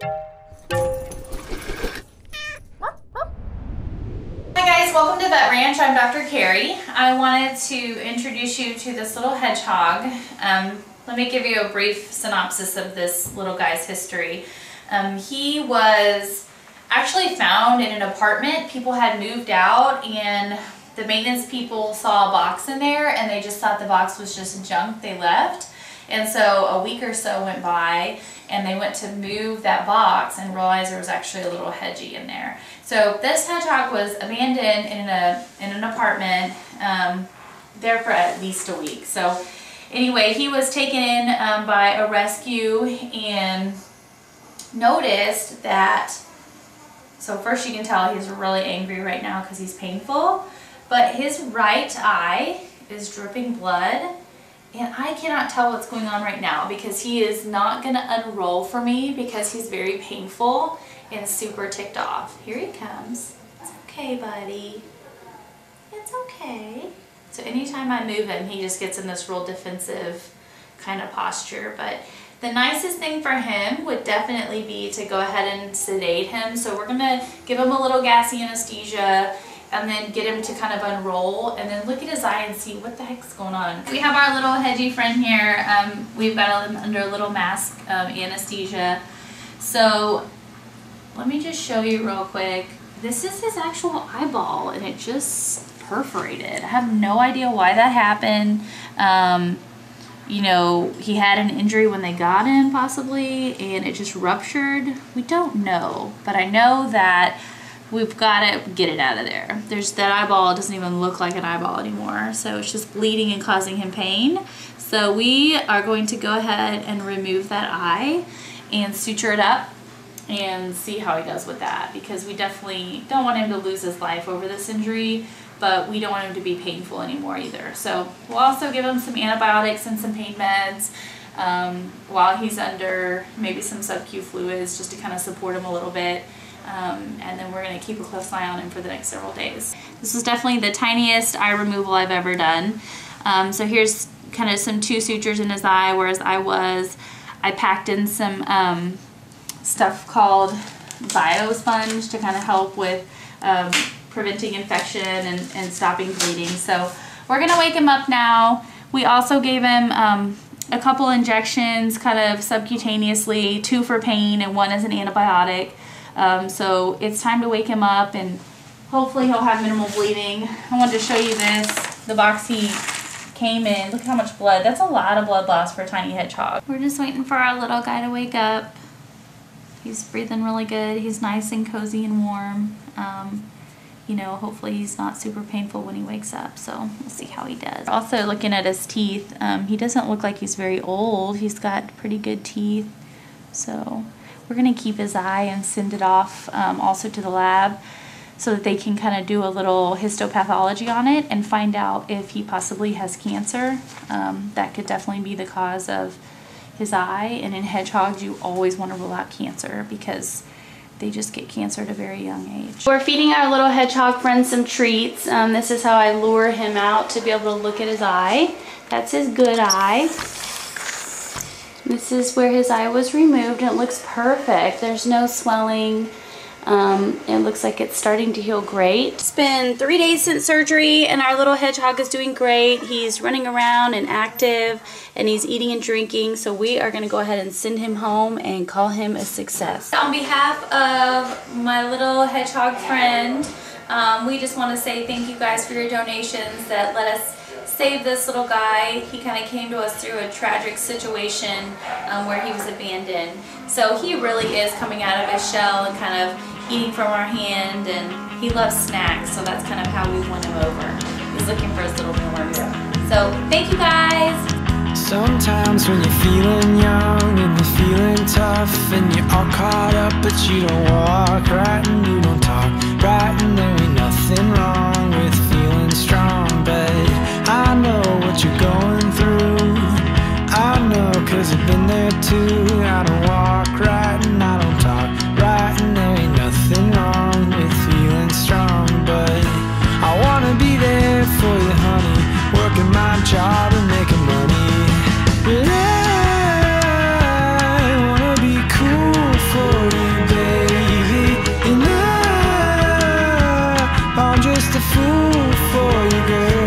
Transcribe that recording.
Hi guys, welcome to Vet Ranch. I'm Dr. Carrie. I wanted to introduce you to this little hedgehog. Let me give you a brief synopsis of this little guy's history. He was actually found in an apartment. People had moved out and the maintenance people saw a box in there and they just thought the box was just junk. They left. And so a week or so went by and they went to move that box and realized there was actually a little Hedgie in there. So this hedgehog was abandoned in an apartment there for at least a week. So anyway, he was taken in by a rescue and noticed that, so first you can tell he's really angry right now because he's painful, but his right eye is dripping blood. And I cannot tell what's going on right now because he is not going to unroll for me because he's very painful and super ticked off. Here he comes. It's okay, buddy. It's okay. So anytime I move him, he just gets in this real defensive kind of posture. But the nicest thing for him would definitely be to go ahead and sedate him. So we're going to give him a little gassy anesthesia and then get him to kind of unroll and then look at his eye and see what the heck's going on. We have our little Hedgie friend here. We've got him under a little mask anesthesia. So let me just show you real quick. This is his actual eyeball and it just perforated. I have no idea why that happened. You know, he had an injury when they got him possibly and it just ruptured. We don't know, but I know that we've got to get it out of there. There's that eyeball, it doesn't even look like an eyeball anymore. So it's just bleeding and causing him pain. So we are going to go ahead and remove that eye and suture it up and see how he does with that, because we definitely don't want him to lose his life over this injury, but we don't want him to be painful anymore either. So we'll also give him some antibiotics and some pain meds while he's under maybe some sub-Q fluids just to kind of support him a little bit. And then we're going to keep a close eye on him for the next several days. This was definitely the tiniest eye removal I've ever done. So here's kind of some 2 sutures in his eye, whereas I packed in some stuff called Biosponge to kind of help with preventing infection and stopping bleeding. So we're going to wake him up now. We also gave him a couple injections kind of subcutaneously, 2 for pain and 1 as an antibiotic. So it's time to wake him up and hopefully he'll have minimal bleeding. I wanted to show you this, the box he came in. Look how much blood. That's a lot of blood loss for a tiny hedgehog. We're just waiting for our little guy to wake up. He's breathing really good. He's nice and cozy and warm. You know, hopefully he's not super painful when he wakes up, so we'll see how he does. Also looking at his teeth, he doesn't look like he's very old. He's got pretty good teeth, so we're going to keep his eye and send it off also to the lab so that they can kind of do a little histopathology on it and find out if he possibly has cancer. That could definitely be the cause of his eye, and in hedgehogs you always want to rule out cancer because they just get cancer at a very young age. We're feeding our little hedgehog friend some treats. This is how I lure him out to be able to look at his eye. That's his good eye. This is where his eye was removed and it looks perfect. There's no swelling. It looks like it's starting to heal great. It's been 3 days since surgery and our little hedgehog is doing great. He's running around and active and he's eating and drinking. So we are going to go ahead and send him home and call him a success. On behalf of my little hedgehog friend, we just want to say thank you guys for your donations that let us save this little guy. He kind of came to us through a tragic situation where he was abandoned. So he really is coming out of his shell and kind of eating from our hand, and he loves snacks, so that's kind of how we won him over. He's looking for his little meal. So thank you guys. Sometimes when you're feeling young and you're feeling tough and you're all caught up but you don't walk right and you don't talk right, and there ain't nothing wrong with feeling strong, but I know what you're going through. I know 'cause I've been there too. I don't walk right and I don't talk right, and there ain't nothing wrong with feeling strong, but I wanna be there for you, honey, working my job and making money. But I wanna be cool for you. I'm just a fool for you, girl.